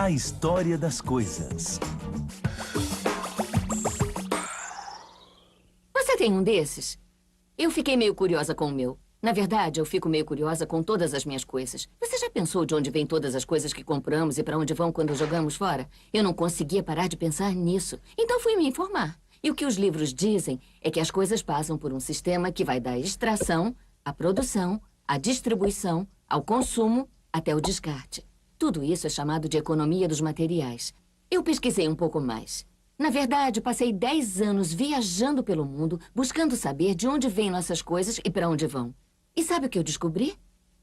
A história das coisas. Você tem um desses? Eu fiquei meio curiosa com o meu. Na verdade, eu fico meio curiosa com todas as minhas coisas. Você já pensou de onde vêm todas as coisas que compramos e para onde vão quando jogamos fora? Eu não conseguia parar de pensar nisso. Então fui me informar. E o que os livros dizem é que as coisas passam por um sistema que vai da extração, à produção, à distribuição, ao consumo, até o descarte. Tudo isso é chamado de economia dos materiais. Eu pesquisei um pouco mais. Na verdade, passei 10 anos viajando pelo mundo, buscando saber de onde vêm nossas coisas e para onde vão. E sabe o que eu descobri?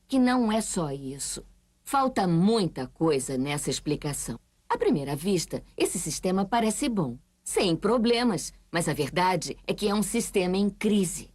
Que não é só isso. Falta muita coisa nessa explicação. À primeira vista, esse sistema parece bom, sem problemas, mas a verdade é que é um sistema em crise.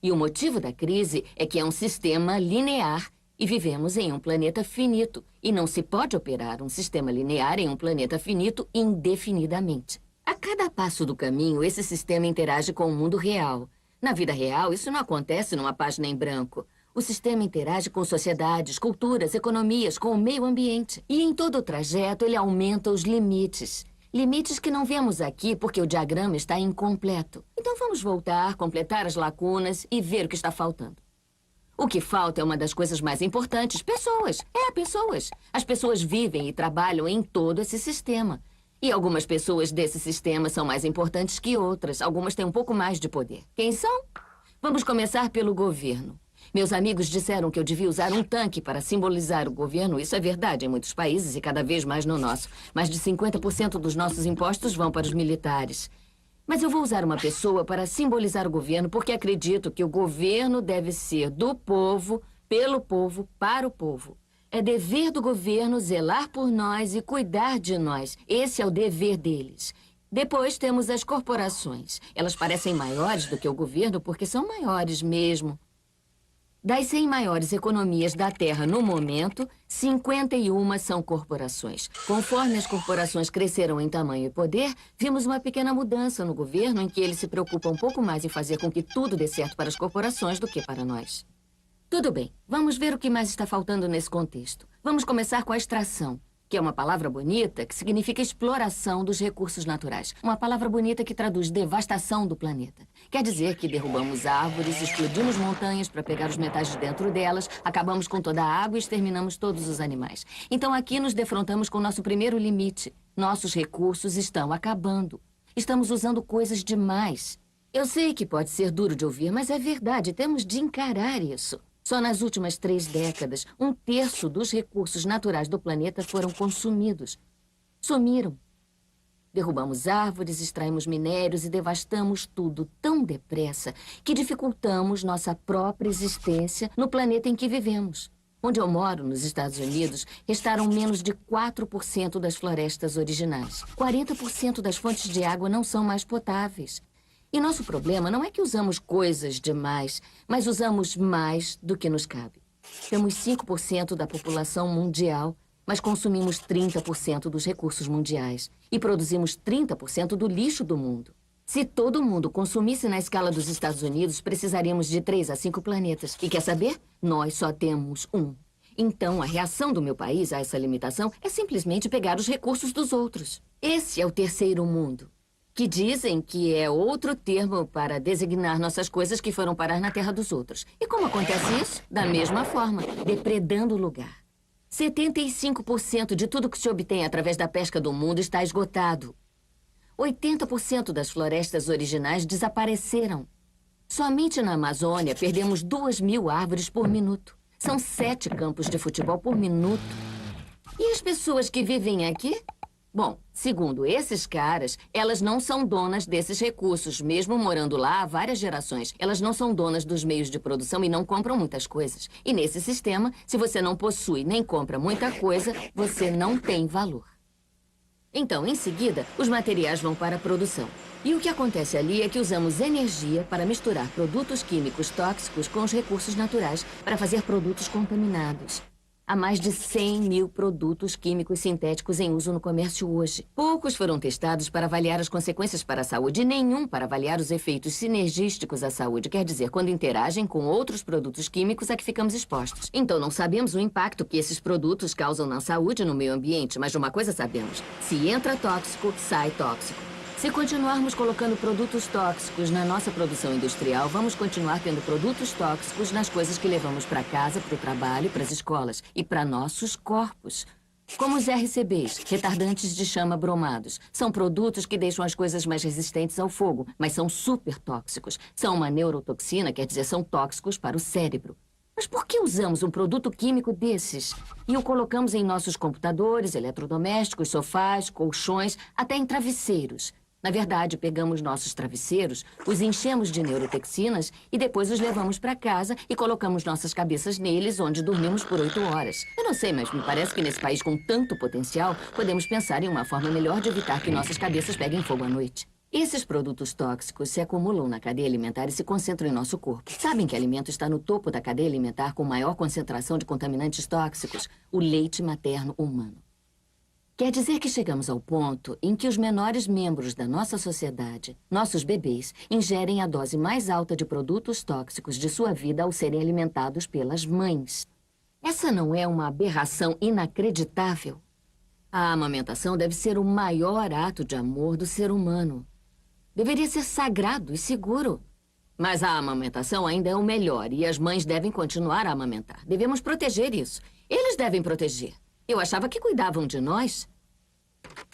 E o motivo da crise é que é um sistema linear e vivemos em um planeta finito. E não se pode operar um sistema linear em um planeta finito indefinidamente. A cada passo do caminho, esse sistema interage com o mundo real. Na vida real, isso não acontece numa página em branco. O sistema interage com sociedades, culturas, economias, com o meio ambiente. E em todo o trajeto, ele aumenta os limites. Limites que não vemos aqui porque o diagrama está incompleto. Então vamos voltar, completar as lacunas e ver o que está faltando. O que falta é uma das coisas mais importantes: pessoas. Pessoas. As pessoas vivem e trabalham em todo esse sistema. E algumas pessoas desse sistema são mais importantes que outras. Algumas têm um pouco mais de poder. Quem são? Vamos começar pelo governo. Meus amigos disseram que eu devia usar um tanque para simbolizar o governo. Isso é verdade em muitos países e cada vez mais no nosso. Mais de 50% dos nossos impostos vão para os militares. Mas eu vou usar uma pessoa para simbolizar o governo porque acredito que o governo deve ser do povo, pelo povo, para o povo. É dever do governo zelar por nós e cuidar de nós. Esse é o dever deles. Depois temos as corporações. Elas parecem maiores do que o governo porque são maiores mesmo. Das 100 maiores economias da Terra no momento, 51 são corporações. Conforme as corporações cresceram em tamanho e poder, vimos uma pequena mudança no governo em que ele se preocupa um pouco mais em fazer com que tudo dê certo para as corporações do que para nós. Tudo bem, vamos ver o que mais está faltando nesse contexto. Vamos começar com a extração, que é uma palavra bonita que significa exploração dos recursos naturais. Uma palavra bonita que traduz devastação do planeta. Quer dizer que derrubamos árvores, explodimos montanhas para pegar os metais de dentro delas, acabamos com toda a água e exterminamos todos os animais. Então aqui nos defrontamos com o nosso primeiro limite. Nossos recursos estão acabando. Estamos usando coisas demais. Eu sei que pode ser duro de ouvir, mas é verdade. Temos de encarar isso. Só nas últimas 3 décadas, 1/3 dos recursos naturais do planeta foram consumidos. Sumiram. Derrubamos árvores, extraímos minérios e devastamos tudo tão depressa que dificultamos nossa própria existência no planeta em que vivemos. Onde eu moro, nos Estados Unidos, restaram menos de 4% das florestas originais. 40% das fontes de água não são mais potáveis. E nosso problema não é que usamos coisas demais, mas usamos mais do que nos cabe. Temos 5% da população mundial, mas consumimos 30% dos recursos mundiais. E produzimos 30% do lixo do mundo. Se todo mundo consumisse na escala dos Estados Unidos, precisaríamos de 3 a 5 planetas. E quer saber? Nós só temos um. Então, a reação do meu país a essa limitação é simplesmente pegar os recursos dos outros. Esse é o terceiro mundo, que dizem que é outro termo para designar nossas coisas que foram parar na terra dos outros. E como acontece isso? Da mesma forma, depredando o lugar. 75% de tudo que se obtém através da pesca do mundo está esgotado. 80% das florestas originais desapareceram. Somente na Amazônia perdemos 2.000 árvores por minuto. São 7 campos de futebol por minuto. E as pessoas que vivem aqui? Bom, segundo esses caras, elas não são donas desses recursos, mesmo morando lá há várias gerações. Elas não são donas dos meios de produção e não compram muitas coisas. E nesse sistema, se você não possui nem compra muita coisa, você não tem valor. Então, em seguida, os materiais vão para a produção. E o que acontece ali é que usamos energia para misturar produtos químicos tóxicos com os recursos naturais para fazer produtos contaminados. Há mais de 100 mil produtos químicos sintéticos em uso no comércio hoje. Poucos foram testados para avaliar as consequências para a saúde e nenhum para avaliar os efeitos sinergísticos à saúde, quer dizer, quando interagem com outros produtos químicos a que ficamos expostos. Então, não sabemos o impacto que esses produtos causam na saúde e no meio ambiente, mas de uma coisa sabemos: se entra tóxico, sai tóxico. Se continuarmos colocando produtos tóxicos na nossa produção industrial, vamos continuar tendo produtos tóxicos nas coisas que levamos para casa, para o trabalho, para as escolas e para nossos corpos. Como os RCBs, retardantes de chama bromados. São produtos que deixam as coisas mais resistentes ao fogo, mas são super tóxicos. São uma neurotoxina, quer dizer, são tóxicos para o cérebro. Mas por que usamos um produto químico desses e o colocamos em nossos computadores, eletrodomésticos, sofás, colchões, até em travesseiros? Na verdade, pegamos nossos travesseiros, os enchemos de neurotoxinas e depois os levamos para casa e colocamos nossas cabeças neles, onde dormimos por 8 horas. Eu não sei, mas me parece que nesse país com tanto potencial, podemos pensar em uma forma melhor de evitar que nossas cabeças peguem fogo à noite. Esses produtos tóxicos se acumulam na cadeia alimentar e se concentram em nosso corpo. Sabem que alimento está no topo da cadeia alimentar com maior concentração de contaminantes tóxicos? O leite materno humano. Quer dizer que chegamos ao ponto em que os menores membros da nossa sociedade, nossos bebês, ingerem a dose mais alta de produtos tóxicos de sua vida ao serem alimentados pelas mães. Essa não é uma aberração inacreditável? A amamentação deve ser o maior ato de amor do ser humano. Deveria ser sagrado e seguro. Mas a amamentação ainda é o melhor e as mães devem continuar a amamentar. Devemos proteger isso. Eles devem proteger. Eu achava que cuidavam de nós.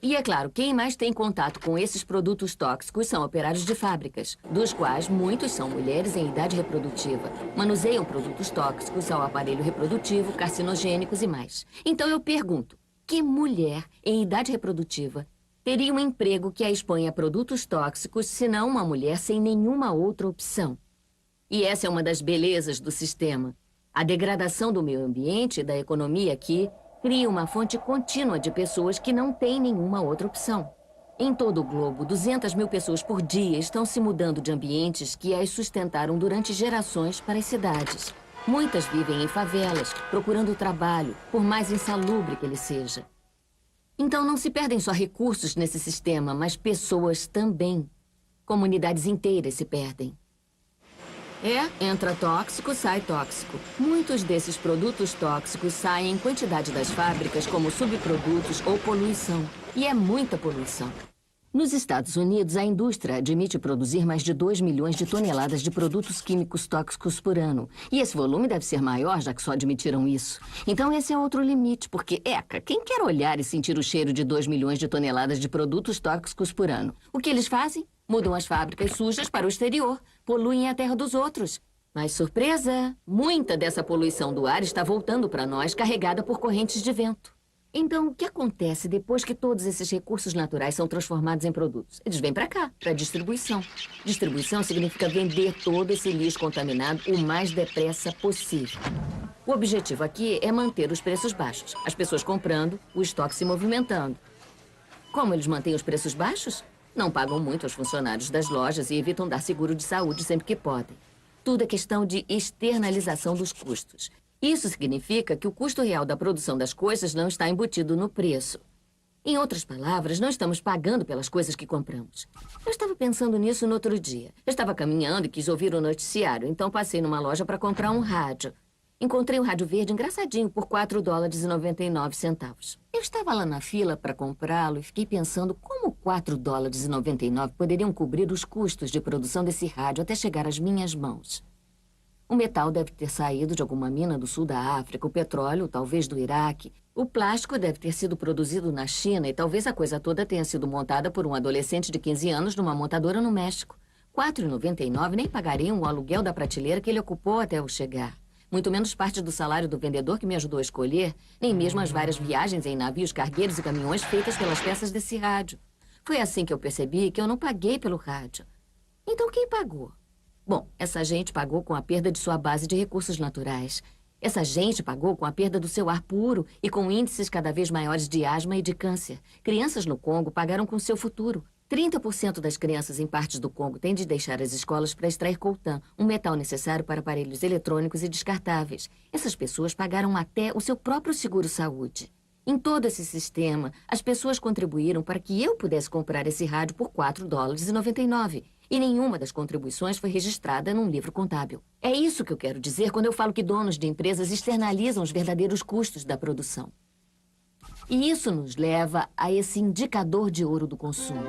E é claro, quem mais tem contato com esses produtos tóxicos são operários de fábricas, dos quais muitos são mulheres em idade reprodutiva. Manuseiam produtos tóxicos ao aparelho reprodutivo, carcinogênicos e mais. Então eu pergunto, que mulher em idade reprodutiva teria um emprego que a expõe a produtos tóxicos, se não uma mulher sem nenhuma outra opção? E essa é uma das belezas do sistema. A degradação do meio ambiente e da economia aqui cria uma fonte contínua de pessoas que não têm nenhuma outra opção. Em todo o globo, 200 mil pessoas por dia estão se mudando de ambientes que as sustentaram durante gerações para as cidades. Muitas vivem em favelas, procurando trabalho, por mais insalubre que ele seja. Então não se perdem só recursos nesse sistema, mas pessoas também. Comunidades inteiras se perdem. Entra tóxico, sai tóxico. Muitos desses produtos tóxicos saem em quantidade das fábricas como subprodutos ou poluição. E é muita poluição. Nos Estados Unidos, a indústria admite produzir mais de 2 milhões de toneladas de produtos químicos tóxicos por ano. E esse volume deve ser maior, já que só admitiram isso. Então esse é outro limite, porque, quem quer olhar e sentir o cheiro de 2 milhões de toneladas de produtos tóxicos por ano? O que eles fazem? Mudam as fábricas sujas para o exterior, poluem a terra dos outros. Mas surpresa! Muita dessa poluição do ar está voltando para nós carregada por correntes de vento. Então, o que acontece depois que todos esses recursos naturais são transformados em produtos? Eles vêm para cá, para distribuição. Distribuição significa vender todo esse lixo contaminado o mais depressa possível. O objetivo aqui é manter os preços baixos. As pessoas comprando, o estoque se movimentando. Como eles mantêm os preços baixos? Não pagam muito aos funcionários das lojas e evitam dar seguro de saúde sempre que podem. Tudo é questão de externalização dos custos. Isso significa que o custo real da produção das coisas não está embutido no preço. Em outras palavras, não estamos pagando pelas coisas que compramos. Eu estava pensando nisso no outro dia. Eu estava caminhando e quis ouvir o noticiário, então passei numa loja para comprar um rádio. Encontrei um rádio verde engraçadinho por $4,99. Eu estava lá na fila para comprá-lo e fiquei pensando como $4,99 poderiam cobrir os custos de produção desse rádio até chegar às minhas mãos. O metal deve ter saído de alguma mina do sul da África, o petróleo, talvez do Iraque. O plástico deve ter sido produzido na China e talvez a coisa toda tenha sido montada por um adolescente de 15 anos numa montadora no México. $4,99 nem pagariam o aluguel da prateleira que ele ocupou até eu chegar. Muito menos parte do salário do vendedor que me ajudou a escolher, nem mesmo as várias viagens em navios, cargueiros e caminhões feitas pelas peças desse rádio. Foi assim que eu percebi que eu não paguei pelo rádio. Então quem pagou? Bom, essa gente pagou com a perda de sua base de recursos naturais. Essa gente pagou com a perda do seu ar puro e com índices cada vez maiores de asma e de câncer. Crianças no Congo pagaram com seu futuro. 30% das crianças em partes do Congo têm de deixar as escolas para extrair coltan, um metal necessário para aparelhos eletrônicos e descartáveis. Essas pessoas pagaram até o seu próprio seguro-saúde. Em todo esse sistema, as pessoas contribuíram para que eu pudesse comprar esse rádio por $4,99. E nenhuma das contribuições foi registrada num livro contábil. É isso que eu quero dizer quando eu falo que donos de empresas externalizam os verdadeiros custos da produção. E isso nos leva a esse indicador de ouro do consumo.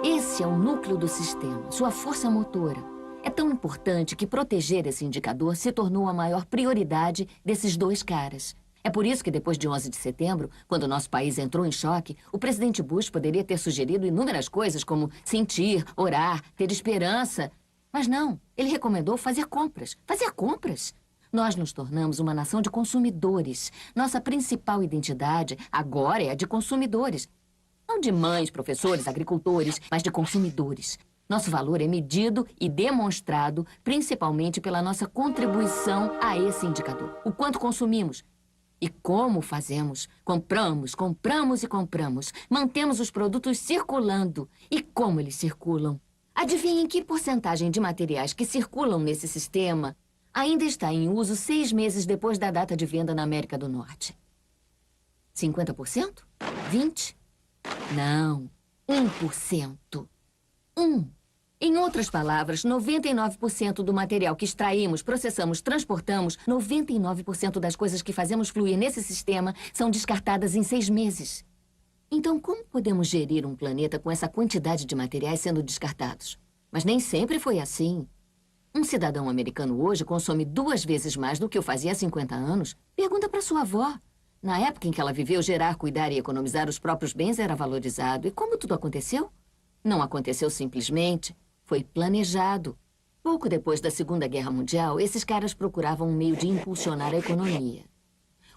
Esse é o núcleo do sistema, sua força motora. É tão importante que proteger esse indicador se tornou a maior prioridade desses dois caras. É por isso que depois de 11 de setembro, quando o nosso país entrou em choque, o presidente Bush poderia ter sugerido inúmeras coisas como sentir, orar, ter esperança. Mas não, ele recomendou fazer compras. Fazer compras? Nós nos tornamos uma nação de consumidores. Nossa principal identidade agora é a de consumidores. Não de mães, professores, agricultores, mas de consumidores. Nosso valor é medido e demonstrado principalmente pela nossa contribuição a esse indicador. O quanto consumimos. E como fazemos? Compramos, compramos e compramos. Mantemos os produtos circulando. E como eles circulam? Adivinhem que porcentagem de materiais que circulam nesse sistema ainda está em uso 6 meses depois da data de venda na América do Norte? 50%? 20%? Não, 1%. 1%. Em outras palavras, 99% do material que extraímos, processamos, transportamos, 99% das coisas que fazemos fluir nesse sistema são descartadas em 6 meses. Então, como podemos gerir um planeta com essa quantidade de materiais sendo descartados? Mas nem sempre foi assim. Um cidadão americano hoje consome 2 vezes mais do que eu fazia há 50 anos. Pergunta para sua avó. Na época em que ela viveu, gerar, cuidar e economizar os próprios bens era valorizado. E como tudo aconteceu? Não aconteceu simplesmente. Foi planejado. Pouco depois da Segunda Guerra Mundial, esses caras procuravam um meio de impulsionar a economia.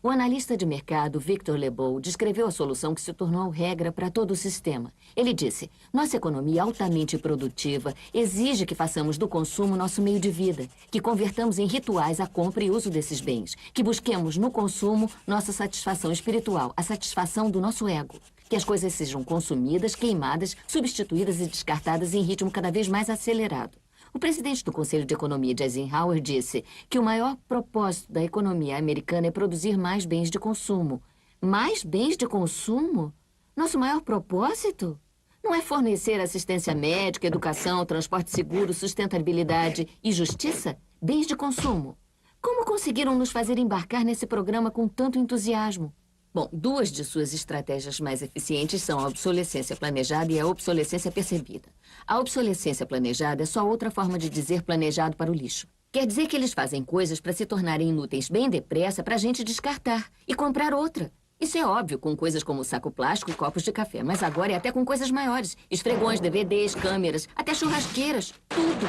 O analista de mercado Victor Lebow descreveu a solução que se tornou regra para todo o sistema. Ele disse, nossa economia altamente produtiva exige que façamos do consumo nosso meio de vida, que convertamos em rituais a compra e uso desses bens, que busquemos no consumo nossa satisfação espiritual, a satisfação do nosso ego, que as coisas sejam consumidas, queimadas, substituídas e descartadas em ritmo cada vez mais acelerado. O presidente do Conselho de Economia de Eisenhower disse que o maior propósito da economia americana é produzir mais bens de consumo. Mais bens de consumo? Nosso maior propósito? Não é fornecer assistência médica, educação, transporte seguro, sustentabilidade e justiça? Bens de consumo. Como conseguiram nos fazer embarcar nesse programa com tanto entusiasmo? Bom, 2 de suas estratégias mais eficientes são a obsolescência planejada e a obsolescência percebida. A obsolescência planejada é só outra forma de dizer planejado para o lixo. Quer dizer que eles fazem coisas para se tornarem inúteis bem depressa para a gente descartar e comprar outra. Isso é óbvio com coisas como saco plástico e copos de café, mas agora é até com coisas maiores. Esfregões, DVDs, câmeras, até churrasqueiras, tudo.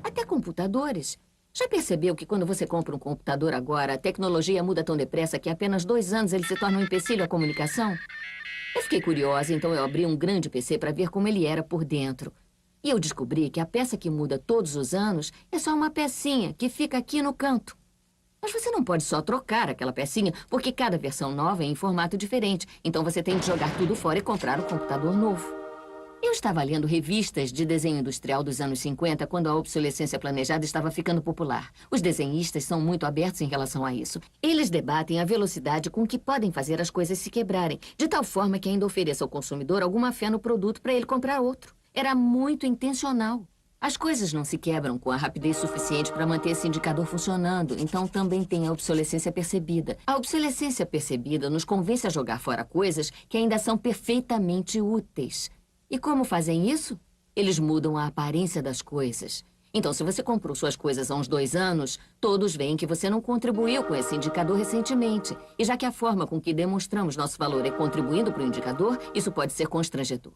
Até computadores. Já percebeu que quando você compra um computador agora, a tecnologia muda tão depressa que em apenas 2 anos ele se torna um empecilho à comunicação? Eu fiquei curiosa, então eu abri um grande PC para ver como ele era por dentro. E eu descobri que a peça que muda todos os anos é só uma pecinha que fica aqui no canto. Mas você não pode só trocar aquela pecinha, porque cada versão nova é em formato diferente. Então você tem que jogar tudo fora e comprar um computador novo. Eu estava lendo revistas de desenho industrial dos anos 50 quando a obsolescência planejada estava ficando popular. Os desenhistas são muito abertos em relação a isso. Eles debatem a velocidade com que podem fazer as coisas se quebrarem, de tal forma que ainda ofereça ao consumidor alguma fé no produto para ele comprar outro. Era muito intencional. As coisas não se quebram com a rapidez suficiente para manter esse indicador funcionando, então também tem a obsolescência percebida. A obsolescência percebida nos convence a jogar fora coisas que ainda são perfeitamente úteis. E como fazem isso? Eles mudam a aparência das coisas. Então, se você comprou suas coisas há uns 2 anos, todos veem que você não contribuiu com esse indicador recentemente. E já que a forma com que demonstramos nosso valor é contribuindo para o indicador, isso pode ser constrangedor.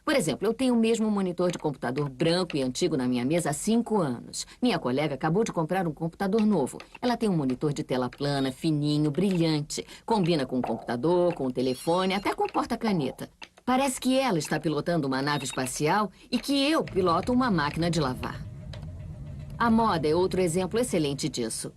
Por exemplo, eu tenho o mesmo monitor de computador branco e antigo na minha mesa há 5 anos. Minha colega acabou de comprar um computador novo. Ela tem um monitor de tela plana, fininho, brilhante. Combina com o computador, com o telefone, até com o porta-caneta. Parece que ela está pilotando uma nave espacial e que eu piloto uma máquina de lavar. A moda é outro exemplo excelente disso.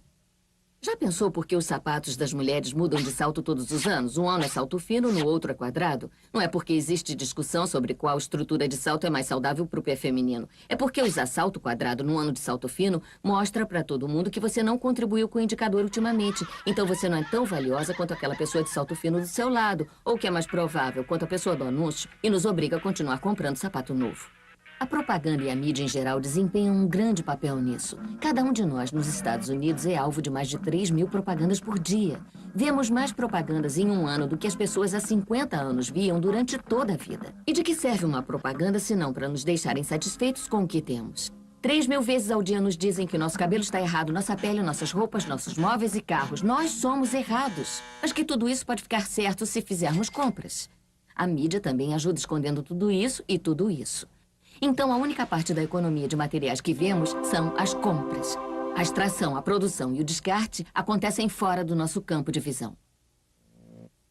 Já pensou por que os sapatos das mulheres mudam de salto todos os anos? Um ano é salto fino, no outro é quadrado. Não é porque existe discussão sobre qual estrutura de salto é mais saudável para o pé feminino. É porque usar salto quadrado no ano de salto fino mostra para todo mundo que você não contribuiu com o indicador ultimamente. Então você não é tão valiosa quanto aquela pessoa de salto fino do seu lado. Ou o que é mais provável, quanto a pessoa do anúncio, e nos obriga a continuar comprando sapato novo. A propaganda e a mídia em geral desempenham um grande papel nisso. Cada um de nós nos Estados Unidos é alvo de mais de 3.000 propagandas por dia. Vemos mais propagandas em um ano do que as pessoas há 50 anos viam durante toda a vida. E de que serve uma propaganda se não para nos deixarem satisfeitos com o que temos? 3.000 vezes ao dia nos dizem que nosso cabelo está errado, nossa pele, nossas roupas, nossos móveis e carros. Nós somos errados. Mas que tudo isso pode ficar certo se fizermos compras. A mídia também ajuda escondendo tudo isso e tudo isso. Então, a única parte da economia de materiais que vemos são as compras. A extração, a produção e o descarte acontecem fora do nosso campo de visão.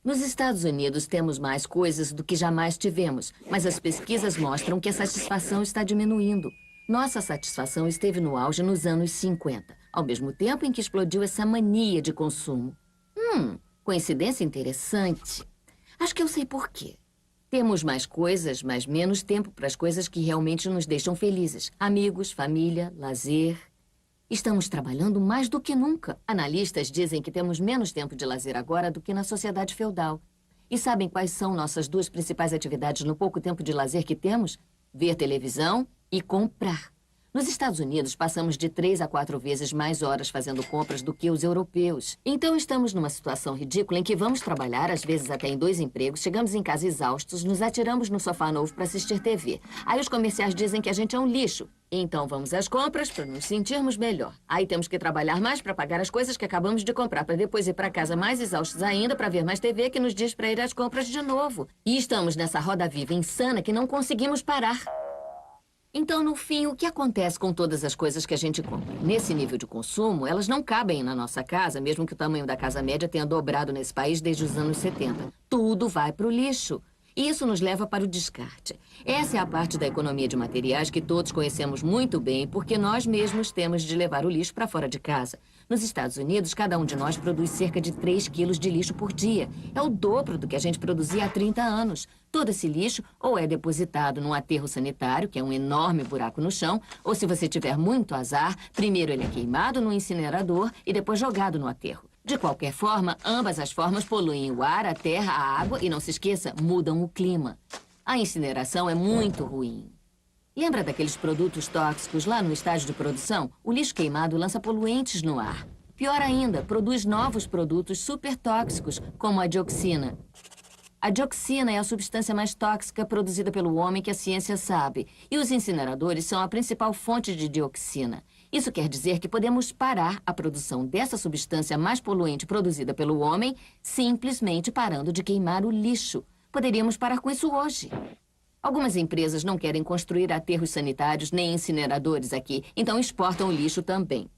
Nos Estados Unidos, temos mais coisas do que jamais tivemos, mas as pesquisas mostram que a satisfação está diminuindo. Nossa satisfação esteve no auge nos anos 50, ao mesmo tempo em que explodiu essa mania de consumo. Coincidência interessante. Acho que eu sei por quê. Temos mais coisas, mas menos tempo para as coisas que realmente nos deixam felizes. Amigos, família, lazer. Estamos trabalhando mais do que nunca. Analistas dizem que temos menos tempo de lazer agora do que na sociedade feudal. E sabem quais são nossas duas principais atividades no pouco tempo de lazer que temos? Ver televisão e comprar. Nos Estados Unidos, passamos de 3 a 4 vezes mais horas fazendo compras do que os europeus. Então, estamos numa situação ridícula em que vamos trabalhar, às vezes até em 2 empregos, chegamos em casa exaustos, nos atiramos no sofá novo para assistir TV. Aí os comerciais dizem que a gente é um lixo. Então, vamos às compras para nos sentirmos melhor. Aí temos que trabalhar mais para pagar as coisas que acabamos de comprar, para depois ir para casa mais exaustos ainda para ver mais TV que nos diz para ir às compras de novo. E estamos nessa roda viva insana que não conseguimos parar. Então, no fim, o que acontece com todas as coisas que a gente compra? Nesse nível de consumo, elas não cabem na nossa casa, mesmo que o tamanho da casa média tenha dobrado nesse país desde os anos 70. Tudo vai para o lixo. E isso nos leva para o descarte. Essa é a parte da economia de materiais que todos conhecemos muito bem, porque nós mesmos temos de levar o lixo para fora de casa. Nos Estados Unidos, cada um de nós produz cerca de 3 quilos de lixo por dia. É o dobro do que a gente produzia há 30 anos. Todo esse lixo ou é depositado num aterro sanitário, que é um enorme buraco no chão, ou se você tiver muito azar, primeiro ele é queimado no incinerador e depois jogado no aterro. De qualquer forma, ambas as formas poluem o ar, a terra, a água e, não se esqueça, mudam o clima. A incineração é muito ruim. Lembra daqueles produtos tóxicos lá no estágio de produção? O lixo queimado lança poluentes no ar. Pior ainda, produz novos produtos super tóxicos, como a dioxina. A dioxina é a substância mais tóxica produzida pelo homem que a ciência sabe. E os incineradores são a principal fonte de dioxina. Isso quer dizer que podemos parar a produção dessa substância mais poluente produzida pelo homem simplesmente parando de queimar o lixo. Poderíamos parar com isso hoje. Algumas empresas não querem construir aterros sanitários nem incineradores aqui, então exportam o lixo também.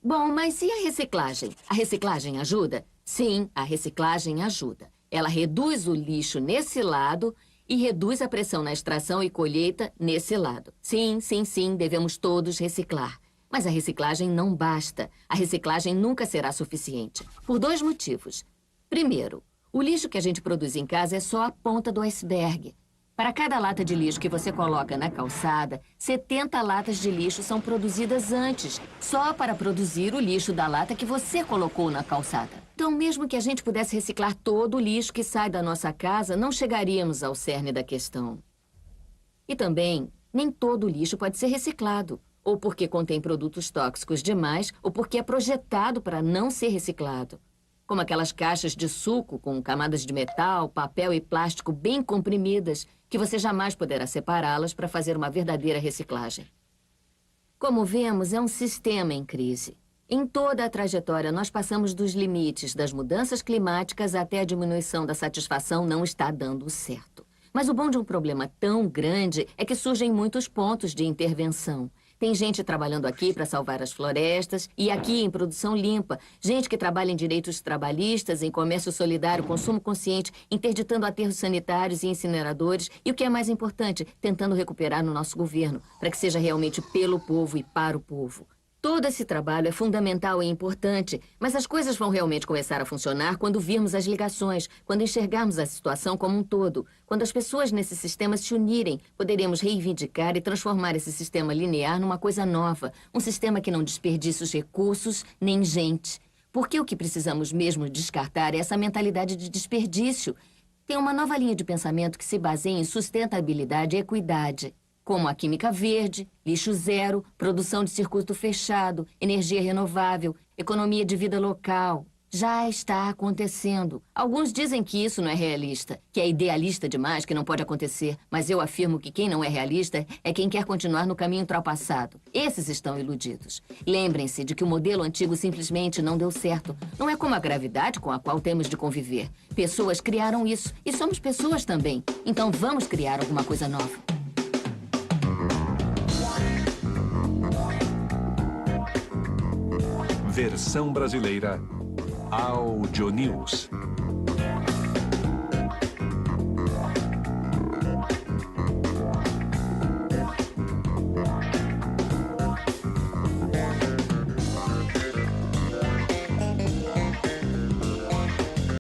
Bom, mas e a reciclagem? A reciclagem ajuda? Sim, a reciclagem ajuda. Ela reduz o lixo nesse lado e reduz a pressão na extração e colheita nesse lado. Sim, sim, sim, devemos todos reciclar. Mas a reciclagem não basta. A reciclagem nunca será suficiente. Por 2 motivos. Primeiro, o lixo que a gente produz em casa é só a ponta do iceberg. Para cada lata de lixo que você coloca na calçada, 70 latas de lixo são produzidas antes, só para produzir o lixo da lata que você colocou na calçada. Então, mesmo que a gente pudesse reciclar todo o lixo que sai da nossa casa, não chegaríamos ao cerne da questão. E também, nem todo lixo pode ser reciclado. Ou porque contém produtos tóxicos demais, ou porque é projetado para não ser reciclado. Como aquelas caixas de suco com camadas de metal, papel e plástico bem comprimidas, que você jamais poderá separá-las para fazer uma verdadeira reciclagem. Como vemos, é um sistema em crise. Em toda a trajetória, nós passamos dos limites das mudanças climáticas até a diminuição da satisfação não está dando certo. Mas o bom de um problema tão grande é que surgem muitos pontos de intervenção. Tem gente trabalhando aqui para salvar as florestas e aqui em produção limpa. Gente que trabalha em direitos trabalhistas, em comércio solidário, consumo consciente, interditando aterros sanitários e incineradores. E o que é mais importante, tentando recuperar no nosso governo, para que seja realmente pelo povo e para o povo. Todo esse trabalho é fundamental e importante, mas as coisas vão realmente começar a funcionar quando virmos as ligações, quando enxergarmos a situação como um todo. Quando as pessoas nesse sistema se unirem, poderemos reivindicar e transformar esse sistema linear numa coisa nova, um sistema que não desperdice os recursos nem gente. Porque o que precisamos mesmo descartar é essa mentalidade de desperdício. Tem uma nova linha de pensamento que se baseia em sustentabilidade e equidade, como a química verde, lixo zero, produção de circuito fechado, energia renovável, economia de vida local. Já está acontecendo. Alguns dizem que isso não é realista, que é idealista demais, que não pode acontecer. Mas eu afirmo que quem não é realista é quem quer continuar no caminho ultrapassado. Esses estão iludidos. Lembrem-se de que o modelo antigo simplesmente não deu certo. Não é como a gravidade com a qual temos de conviver. Pessoas criaram isso, e somos pessoas também. Então vamos criar alguma coisa nova. Versão brasileira Audio News.